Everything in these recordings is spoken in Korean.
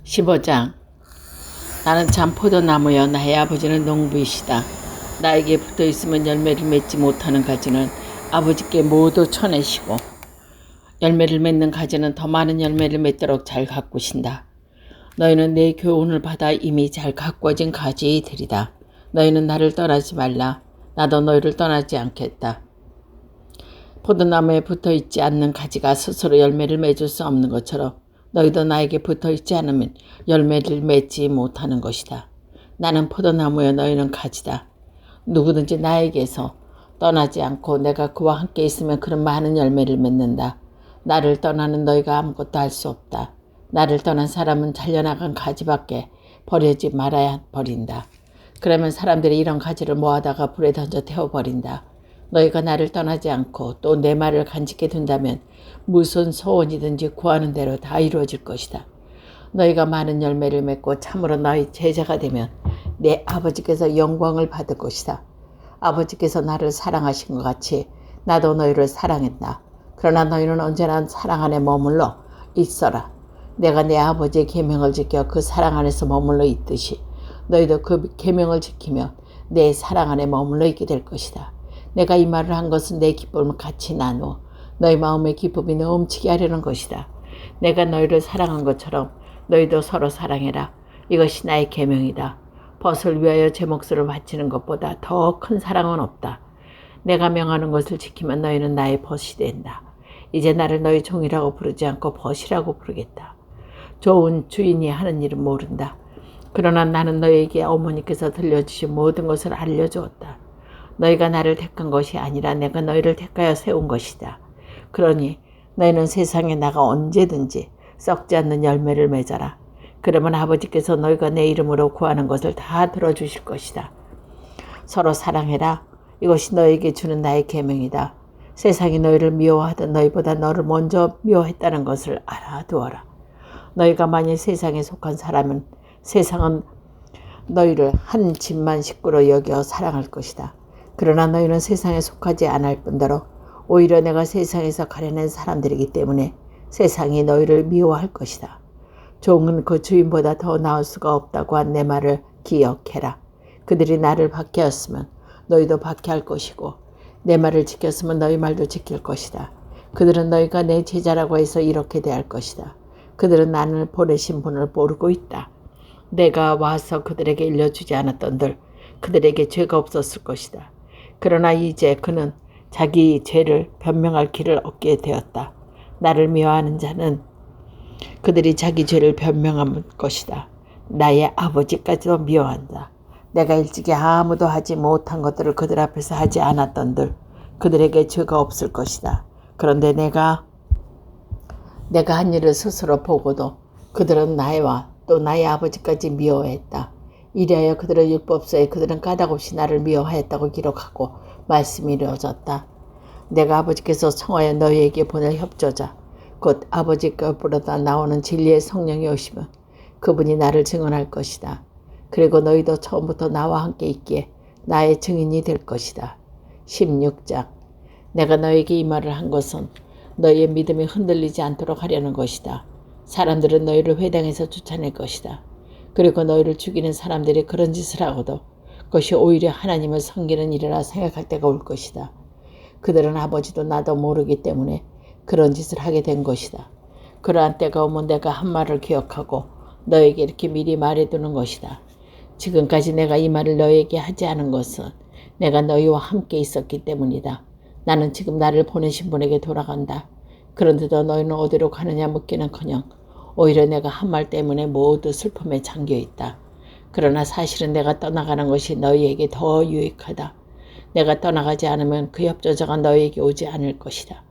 15장. 나는 참 포도나무여 나의 아버지는 농부이시다. 나에게 붙어있으면 열매를 맺지 못하는 가지는 아버지께 모두 쳐내시고 열매를 맺는 가지는 더 많은 열매를 맺도록 잘 가꾸신다. 너희는 내 교훈을 받아 이미 잘 가꾸어진 가지들이다. 너희는 나를 떠나지 말라. 나도 너희를 떠나지 않겠다. 포도나무에 붙어있지 않는 가지가 스스로 열매를 맺을 수 없는 것처럼 너희도 나에게 붙어있지 않으면 열매를 맺지 못하는 것이다. 나는 포도나무여 너희는 가지다. 누구든지 나에게서 떠나지 않고 내가 그와 함께 있으면 그런 많은 열매를 맺는다. 나를 떠나는 너희가 아무것도 할 수 없다. 나를 떠난 사람은 잘려나간 가지밖에 버리지 말아야 버린다. 그러면 사람들이 이런 가지를 모아다가 불에 던져 태워버린다. 너희가 나를 떠나지 않고 또 내 말을 간직해 둔다면 무슨 소원이든지 구하는 대로 다 이루어질 것이다. 너희가 많은 열매를 맺고 참으로 너희 제자가 되면 내 아버지께서 영광을 받을 것이다. 아버지께서 나를 사랑하신 것 같이 나도 너희를 사랑했다. 그러나 너희는 언제나 사랑 안에 머물러 있어라. 내가 내 아버지의 계명을 지켜 그 사랑 안에서 머물러 있듯이 너희도 그 계명을 지키며 내 사랑 안에 머물러 있게 될 것이다. 내가 이 말을 한 것은 내 기쁨을 같이 나누어 너희 마음의 기쁨이 넘치게 하려는 것이다. 내가 너희를 사랑한 것처럼 너희도 서로 사랑해라. 이것이 나의 계명이다. 벗을 위하여 제 목숨을 바치는 것보다 더 큰 사랑은 없다. 내가 명하는 것을 지키면 너희는 나의 벗이 된다. 이제 나를 너희 종이라고 부르지 않고 벗이라고 부르겠다. 좋은 주인이 하는 일은 모른다. 그러나 나는 너희에게 어머니께서 들려주신 모든 것을 알려주었다. 너희가 나를 택한 것이 아니라 내가 너희를 택하여 세운 것이다. 그러니 너희는 세상에 나가 언제든지 썩지 않는 열매를 맺어라. 그러면 아버지께서 너희가 내 이름으로 구하는 것을 다 들어주실 것이다. 서로 사랑해라. 이것이 너희에게 주는 나의 계명이다. 세상이 너희를 미워하던 너희보다 너를 먼저 미워했다는 것을 알아두어라. 너희가 만일 세상에 속한 사람은 세상은 너희를 한 집만 식구로 여겨 사랑할 것이다. 그러나 너희는 세상에 속하지 않을 뿐더러 오히려 내가 세상에서 가려낸 사람들이기 때문에 세상이 너희를 미워할 것이다. 종은 그 주인보다 더 나을 수가 없다고 한 내 말을 기억해라. 그들이 나를 박해하였으면 너희도 박해할 것이고 내 말을 지켰으면 너희 말도 지킬 것이다. 그들은 너희가 내 제자라고 해서 이렇게 대할 것이다. 그들은 나를 보내신 분을 모르고 있다. 내가 와서 그들에게 일러주지 않았던들 그들에게 죄가 없었을 것이다. 그러나 이제 그는 자기 죄를 변명할 길을 얻게 되었다. 나를 미워하는 자는 그들이 자기 죄를 변명할 것이다. 나의 아버지까지도 미워한다. 내가 일찍이 아무도 하지 못한 것들을 그들 앞에서 하지 않았던들 그들에게 죄가 없을 것이다. 그런데 내가 한 일을 스스로 보고도 그들은 나와 또 나의 아버지까지 미워했다. 이리하여 그들의 율법서에 그들은 까닭없이 나를 미워하였다고 기록하고 말씀이 이루어졌다. 내가 아버지께서 청하여 너희에게 보낼 협조자 곧 아버지께로부터 나오는 진리의 성령이 오시면 그분이 나를 증언할 것이다. 그리고 너희도 처음부터 나와 함께 있기에 나의 증인이 될 것이다. 16장. 내가 너에게 이 말을 한 것은 너희의 믿음이 흔들리지 않도록 하려는 것이다. 사람들은 너희를 회당에서 쫓아낼 것이다. 그리고 너희를 죽이는 사람들이 그런 짓을 하고도 그것이 오히려 하나님을 섬기는 일이라 생각할 때가 올 것이다. 그들은 아버지도 나도 모르기 때문에 그런 짓을 하게 된 것이다. 그러한 때가 오면 내가 한 말을 기억하고 너에게 이렇게 미리 말해두는 것이다. 지금까지 내가 이 말을 너에게 하지 않은 것은 내가 너희와 함께 있었기 때문이다. 나는 지금 나를 보내신 분에게 돌아간다. 그런데도 너희는 어디로 가느냐 묻기는커녕 오히려 내가 한 말 때문에 모두 슬픔에 잠겨있다. 그러나 사실은 내가 떠나가는 것이 너희에게 더 유익하다. 내가 떠나가지 않으면 그 협조자가 너희에게 오지 않을 것이다.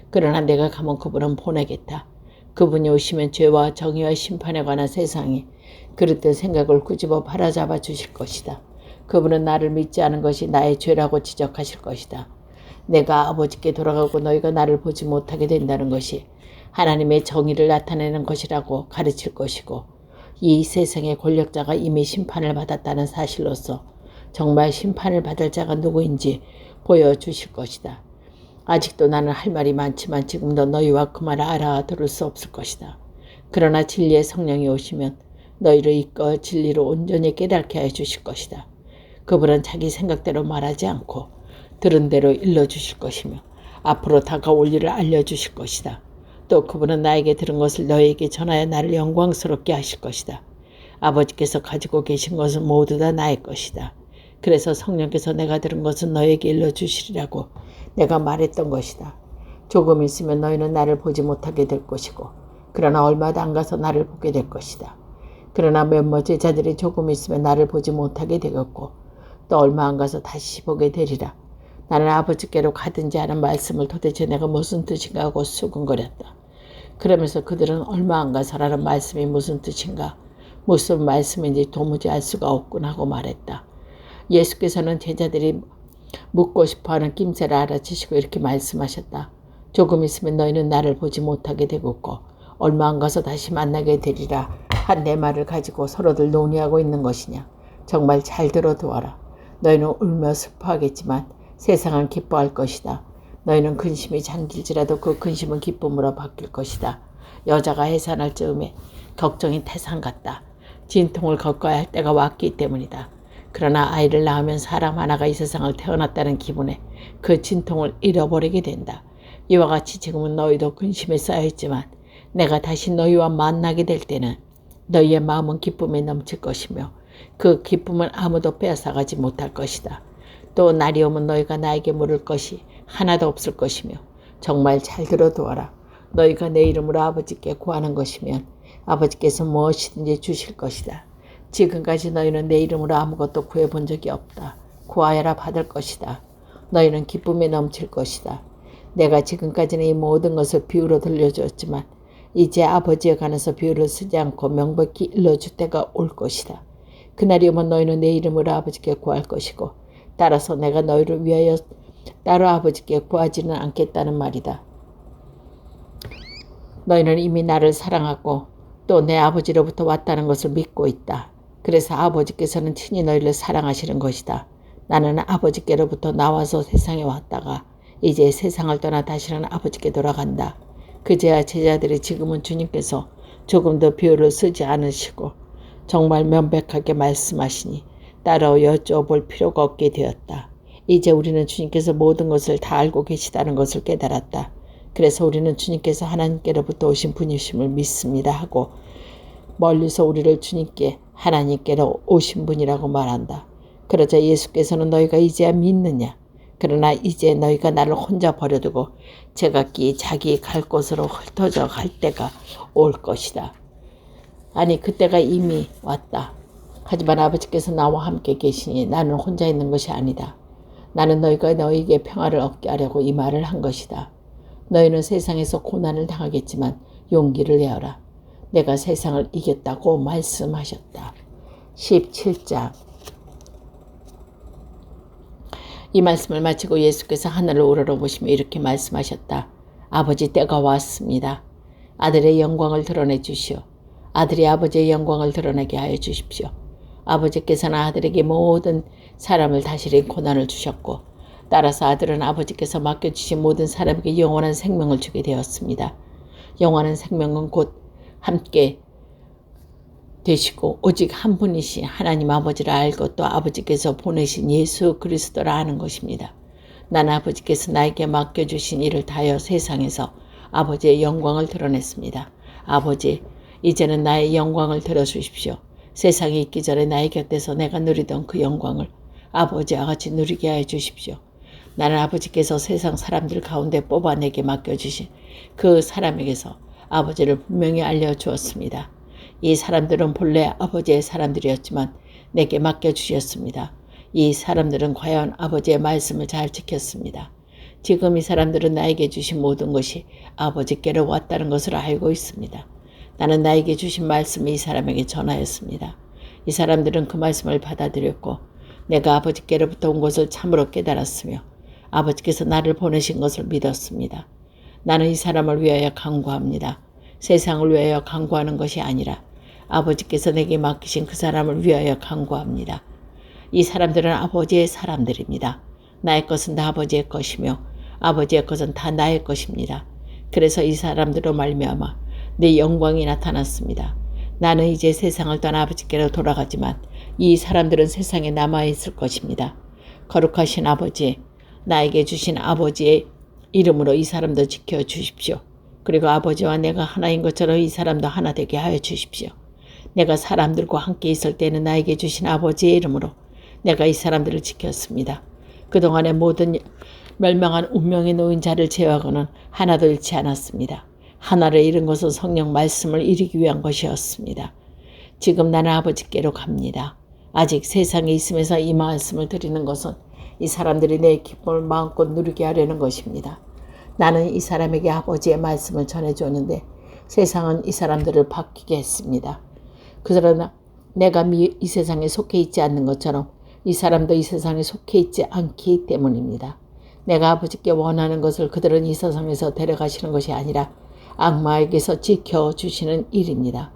그러나 내가 가면 그분은 보내겠다. 그분이 오시면 죄와 정의와 심판에 관한 세상이 그릇된 생각을 꾸집어 바라잡아 주실 것이다. 그분은 나를 믿지 않은 것이 나의 죄라고 지적하실 것이다. 내가 아버지께 돌아가고 너희가 나를 보지 못하게 된다는 것이 하나님의 정의를 나타내는 것이라고 가르칠 것이고 이 세상의 권력자가 이미 심판을 받았다는 사실로서 정말 심판을 받을 자가 누구인지 보여주실 것이다. 아직도 나는 할 말이 많지만 지금도 너희와 그 말을 알아들을 수 없을 것이다. 그러나 진리의 성령이 오시면 너희를 이끌어 진리로 온전히 깨닫게 하여 주실 것이다. 그분은 자기 생각대로 말하지 않고 들은 대로 일러주실 것이며 앞으로 다가올 일을 알려주실 것이다. 또 그분은 나에게 들은 것을 너희에게 전하여 나를 영광스럽게 하실 것이다. 아버지께서 가지고 계신 것은 모두 다 나의 것이다. 그래서 성령께서 내가 들은 것은 너희에게 일러주시리라고 내가 말했던 것이다. 조금 있으면 너희는 나를 보지 못하게 될 것이고 그러나 얼마도 안 가서 나를 보게 될 것이다. 그러나 몇몇 제자들이 조금 있으면 나를 보지 못하게 되겠고 또 얼마 안 가서 다시 보게 되리라. 나는 아버지께로 가든지 하는 말씀을 도대체 내가 무슨 뜻인가 하고 수근거렸다. 그러면서 그들은 얼마 안 가서라는 말씀이 무슨 뜻인가, 무슨 말씀인지 도무지 알 수가 없군 하고 말했다. 예수께서는 제자들이 묻고 싶어하는 낌새를 알아채시고 이렇게 말씀하셨다. 조금 있으면 너희는 나를 보지 못하게 되겠고 얼마 안 가서 다시 만나게 되리라 한 내 말을 가지고 서로들 논의하고 있는 것이냐. 정말 잘 들어두어라. 너희는 울며 슬퍼하겠지만 세상은 기뻐할 것이다. 너희는 근심이 잠길지라도 그 근심은 기쁨으로 바뀔 것이다. 여자가 해산할 즈음에 걱정이 태산 같다. 진통을 겪어야 할 때가 왔기 때문이다. 그러나 아이를 낳으면 사람 하나가 이 세상을 태어났다는 기분에 그 진통을 잃어버리게 된다. 이와 같이 지금은 너희도 근심에 쌓여있지만 내가 다시 너희와 만나게 될 때는 너희의 마음은 기쁨에 넘칠 것이며 그 기쁨은 아무도 빼앗아가지 못할 것이다. 또 날이 오면 너희가 나에게 물을 것이 하나도 없을 것이며 정말 잘 들어두어라. 너희가 내 이름으로 아버지께 구하는 것이면 아버지께서 무엇이든지 주실 것이다. 지금까지 너희는 내 이름으로 아무것도 구해본 적이 없다. 구하여라 받을 것이다. 너희는 기쁨에 넘칠 것이다. 내가 지금까지는 이 모든 것을 비유로 들려주었지만 이제 아버지에 관해서 비유를 쓰지 않고 명백히 일러줄 때가 올 것이다. 그날이 오면 너희는 내 이름으로 아버지께 구할 것이고 따라서 내가 너희를 위하여 따로 아버지께 구하지는 않겠다는 말이다. 너희는 이미 나를 사랑하고 또 내 아버지로부터 왔다는 것을 믿고 있다. 그래서 아버지께서는 친히 너희를 사랑하시는 것이다. 나는 아버지께로부터 나와서 세상에 왔다가 이제 세상을 떠나 다시는 아버지께 돌아간다. 그제야 제자들이 지금은 주님께서 조금 더 비유를 쓰지 않으시고 정말 명백하게 말씀하시니 따로 여쭤볼 필요가 없게 되었다. 이제 우리는 주님께서 모든 것을 다 알고 계시다는 것을 깨달았다. 그래서 우리는 주님께서 하나님께로부터 오신 분이심을 믿습니다 하고 멀리서 우리를 주님께 하나님께로 오신 분이라고 말한다. 그러자 예수께서는 너희가 이제야 믿느냐? 그러나 이제 너희가 나를 혼자 버려두고 제각기 자기 갈 곳으로 흩어져 갈 때가 올 것이다. 아니 그때가 이미 왔다. 하지만 아버지께서 나와 함께 계시니 나는 혼자 있는 것이 아니다. 나는 너희가 너희에게 평화를 얻게 하려고 이 말을 한 것이다. 너희는 세상에서 고난을 당하겠지만 용기를 내어라. 내가 세상을 이겼다고 말씀하셨다. 17장. 이 말씀을 마치고 예수께서 하늘을 우러러보시며 이렇게 말씀하셨다. 아버지 때가 왔습니다. 아들의 영광을 드러내 주시오. 아들이 아버지의 영광을 드러내게 하여 주십시오. 아버지께서는 아들에게 모든 사람을 다스린 고난을 주셨고 따라서 아들은 아버지께서 맡겨주신 모든 사람에게 영원한 생명을 주게 되었습니다. 영원한 생명은 곧 함께 되시고 오직 한 분이신 하나님 아버지를 알고 또 아버지께서 보내신 예수 그리스도를 아는 것입니다. 나는 아버지께서 나에게 맡겨주신 일을 다하여 세상에서 아버지의 영광을 드러냈습니다. 아버지, 이제는 나의 영광을 들어주십시오. 세상이 있기 전에 나의 곁에서 내가 누리던 그 영광을 아버지와 같이 누리게 하여 주십시오. 나는 아버지께서 세상 사람들 가운데 뽑아 내게 맡겨주신 그 사람에게서 아버지를 분명히 알려주었습니다. 이 사람들은 본래 아버지의 사람들이었지만 내게 맡겨주셨습니다. 이 사람들은 과연 아버지의 말씀을 잘 지켰습니다. 지금 이 사람들은 나에게 주신 모든 것이 아버지께로 왔다는 것을 알고 있습니다. 나는 나에게 주신 말씀을 이 사람에게 전하였습니다. 이 사람들은 그 말씀을 받아들였고 내가 아버지께로부터 온 것을 참으로 깨달았으며 아버지께서 나를 보내신 것을 믿었습니다. 나는 이 사람을 위하여 간구합니다. 세상을 위하여 간구하는 것이 아니라 아버지께서 내게 맡기신 그 사람을 위하여 간구합니다. 이 사람들은 아버지의 사람들입니다. 나의 것은 다 아버지의 것이며 아버지의 것은 다 나의 것입니다. 그래서 이 사람들로 말미암아 내 영광이 나타났습니다. 나는 이제 세상을 떠나 아버지께로 돌아가지만 이 사람들은 세상에 남아있을 것입니다. 거룩하신 아버지, 나에게 주신 아버지의 이름으로 이 사람도 지켜주십시오. 그리고 아버지와 내가 하나인 것처럼 이 사람도 하나 되게 하여 주십시오. 내가 사람들과 함께 있을 때는 나에게 주신 아버지의 이름으로 내가 이 사람들을 지켰습니다. 그동안의 모든 멸망한 운명에 놓인 자를 제어하고는 하나도 잃지 않았습니다. 하나를 잃은 것은 성령 말씀을 이루기 위한 것이었습니다. 지금 나는 아버지께로 갑니다. 아직 세상에 있으면서 이 말씀을 드리는 것은 이 사람들이 내 기쁨을 마음껏 누리게 하려는 것입니다. 나는 이 사람에게 아버지의 말씀을 전해주었는데 세상은 이 사람들을 바뀌게 했습니다. 그러나 내가 이 세상에 속해 있지 않는 것처럼 이 사람도 이 세상에 속해 있지 않기 때문입니다. 내가 아버지께 원하는 것을 그들은 이 세상에서 데려가시는 것이 아니라 악마에게서 지켜주시는 일입니다.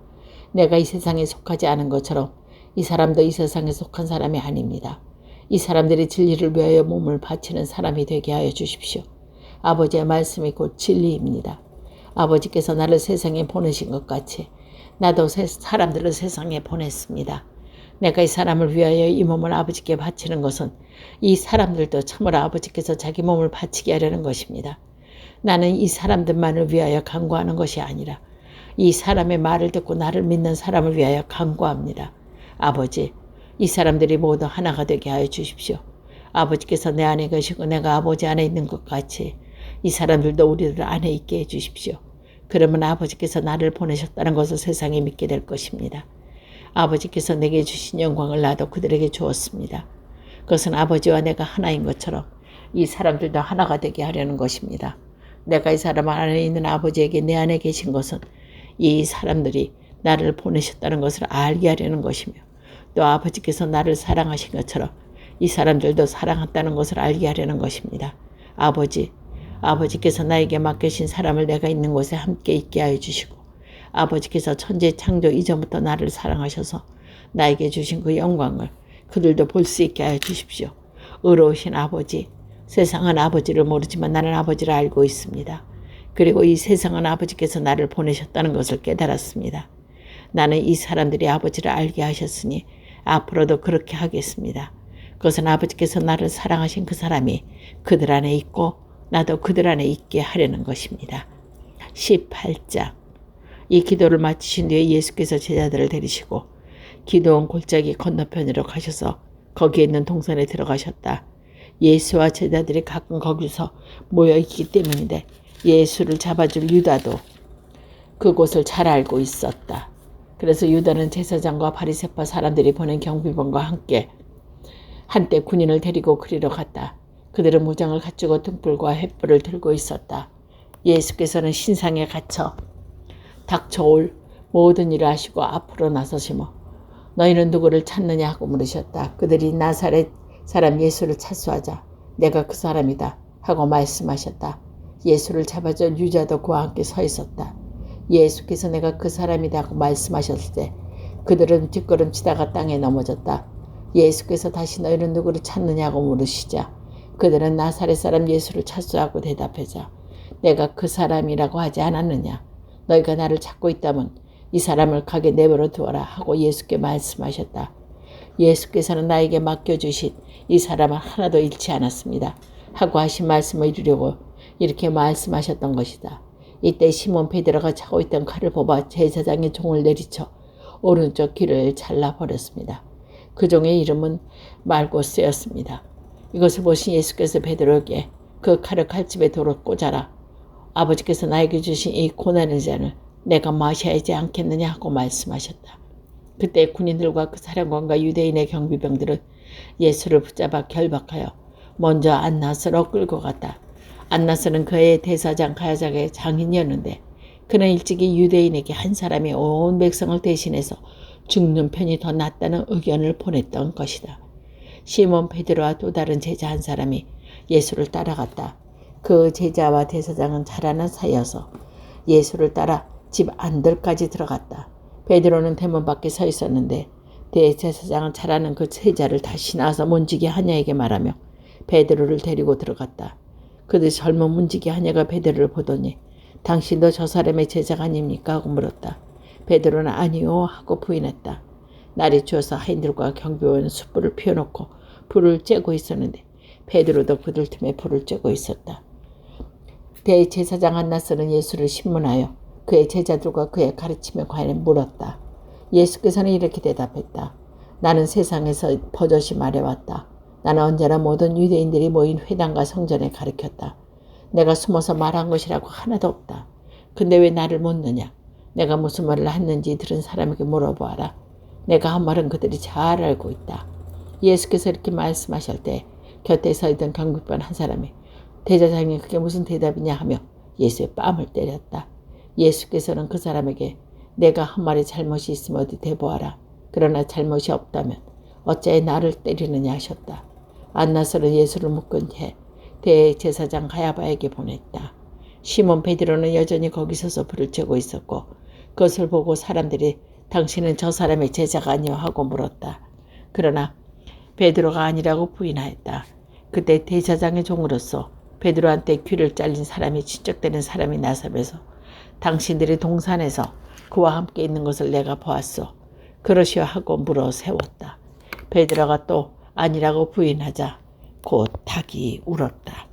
내가 이 세상에 속하지 않은 것처럼 이 사람도 이 세상에 속한 사람이 아닙니다. 이 사람들이 진리를 위하여 몸을 바치는 사람이 되게 하여 주십시오. 아버지의 말씀이 곧 진리입니다. 아버지께서 나를 세상에 보내신 것 같이 나도 사람들을 세상에 보냈습니다. 내가 이 사람을 위하여 이 몸을 아버지께 바치는 것은 이 사람들도 참으로 아버지께서 자기 몸을 바치게 하려는 것입니다. 나는 이 사람들만을 위하여 간구하는 것이 아니라 이 사람의 말을 듣고 나를 믿는 사람을 위하여 간구합니다. 아버지, 이 사람들이 모두 하나가 되게 하여 주십시오. 아버지께서 내 안에 계시고 내가 아버지 안에 있는 것 같이 이 사람들도 우리들 안에 있게 해주십시오. 그러면 아버지께서 나를 보내셨다는 것을 세상에 믿게 될 것입니다. 아버지께서 내게 주신 영광을 나도 그들에게 주었습니다. 그것은 아버지와 내가 하나인 것처럼 이 사람들도 하나가 되게 하려는 것입니다. 내가 이 사람 안에 있는 아버지에게 내 안에 계신 것은 이 사람들이 나를 보내셨다는 것을 알게 하려는 것이며 또 아버지께서 나를 사랑하신 것처럼 이 사람들도 사랑했다는 것을 알게 하려는 것입니다. 아버지께서 나에게 맡기신 사람을 내가 있는 곳에 함께 있게 하여 주시고 아버지께서 천지 창조 이전부터 나를 사랑하셔서 나에게 주신 그 영광을 그들도 볼 수 있게 하여 주십시오. 의로우신 아버지, 세상은 아버지를 모르지만 나는 아버지를 알고 있습니다. 그리고 이 세상은 아버지께서 나를 보내셨다는 것을 깨달았습니다. 나는 이 사람들이 아버지를 알게 하셨으니 앞으로도 그렇게 하겠습니다. 그것은 아버지께서 나를 사랑하신 그 사람이 그들 안에 있고 나도 그들 안에 있게 하려는 것입니다. 18장. 이 기도를 마치신 뒤에 예수께서 제자들을 데리시고 기드온 골짜기 건너편으로 가셔서 거기에 있는 동산에 들어가셨다. 예수와 제자들이 가끔 거기서 모여있기 때문인데 예수를 잡아줄 유다도 그곳을 잘 알고 있었다. 그래서 유다는 제사장과 바리새파 사람들이 보낸 경비병과 함께 한때 군인을 데리고 그리로 갔다. 그들은 무장을 갖추고 등불과 횃불을 들고 있었다. 예수께서는 신상에 갇혀 닥쳐올 모든 일을 하시고 앞으로 나서시며 너희는 누구를 찾느냐 하고 물으셨다. 그들이 나사렛 사람 예수를 찾수하자 내가 그 사람이다 하고 말씀하셨다. 예수를 잡아줄 유다도 그와 함께 서 있었다. 예수께서 내가 그 사람이다 하고 말씀하셨을 때 그들은 뒷걸음치다가 땅에 넘어졌다. 예수께서 다시 너희는 누구를 찾느냐고 물으시자 그들은 나사렛 사람 예수를 찾수하고 대답하자 내가 그 사람이라고 하지 않았느냐. 너희가 나를 찾고 있다면 이 사람을 가게 내버려 두어라 하고 예수께 말씀하셨다. 예수께서는 나에게 맡겨주신 이 사람은 하나도 잃지 않았습니다 하고 하신 말씀을 이루려고 이렇게 말씀하셨던 것이다. 이때 시몬 베드로가 차고 있던 칼을 뽑아 제사장의 종을 내리쳐 오른쪽 귀를 잘라버렸습니다. 그 종의 이름은 말고스였습니다. 이것을 보신 예수께서 베드로에게 그 칼을 칼집에 도로 꽂아라. 아버지께서 나에게 주신 이 고난의 잔을 내가 마셔야 하지 않겠느냐 하고 말씀하셨다. 그때 군인들과 그 사령관과 유대인의 경비병들은 예수를 붙잡아 결박하여 먼저 안나스로 끌고 갔다. 안나스는 그의 대사장 가야작의 장인이었는데 그는 일찍이 유대인에게 한 사람이 온 백성을 대신해서 죽는 편이 더 낫다는 의견을 보냈던 것이다. 시몬 베드로와 또 다른 제자 한 사람이 예수를 따라갔다. 그 제자와 대사장은 잘 아는 사이여서 예수를 따라 집 안들까지 들어갔다. 베드로는 대문 밖에 서 있었는데 대제사장은 잘 아는 그 제자를 다시 나와서 문지기 하냐에게 말하며 베드로를 데리고 들어갔다. 그들 젊은 문지기 하냐가 베드로를 보더니 당신도 저 사람의 제자가 아닙니까? 하고 물었다. 베드로는 아니요 하고 부인했다. 날이 추워서 하인들과 경비원은 숯불을 피워놓고 불을 쬐고 있었는데 베드로도 그들 틈에 불을 쬐고 있었다. 대제사장 안나스는 예수를 신문하여 그의 제자들과 그의 가르침에 관해 물었다. 예수께서는 이렇게 대답했다. 나는 세상에서 버젓이 말해왔다. 나는 언제나 모든 유대인들이 모인 회당과 성전에 가르쳤다. 내가 숨어서 말한 것이라고 하나도 없다. 근데 왜 나를 묻느냐? 내가 무슨 말을 했는지 들은 사람에게 물어보아라. 내가 한 말은 그들이 잘 알고 있다. 예수께서 이렇게 말씀하실 때 곁에 서 있던 경비병 한 사람이 대제사장이 그게 무슨 대답이냐 하며 예수의 뺨을 때렸다. 예수께서는 그 사람에게 내가 한 말에 잘못이 있으면 어디 대보아라. 그러나 잘못이 없다면 어찌 나를 때리느냐 하셨다. 안나스는 예수를 묶은 채 대제사장 가야바에게 보냈다. 시몬 베드로는 여전히 거기 서서 불을 쬐고 있었고 그것을 보고 사람들이 당신은 저 사람의 제자가 아니오 하고 물었다. 그러나 베드로가 아니라고 부인하였다. 그때 대제사장의 종으로서 베드로한테 귀를 잘린 사람이 친척되는 사람이 나서면서 당신들이 동산에서 그와 함께 있는 것을 내가 보았소. 그러시오 하고 물어 세웠다. 베드로가 또 아니라고 부인하자 곧 닭이 울었다.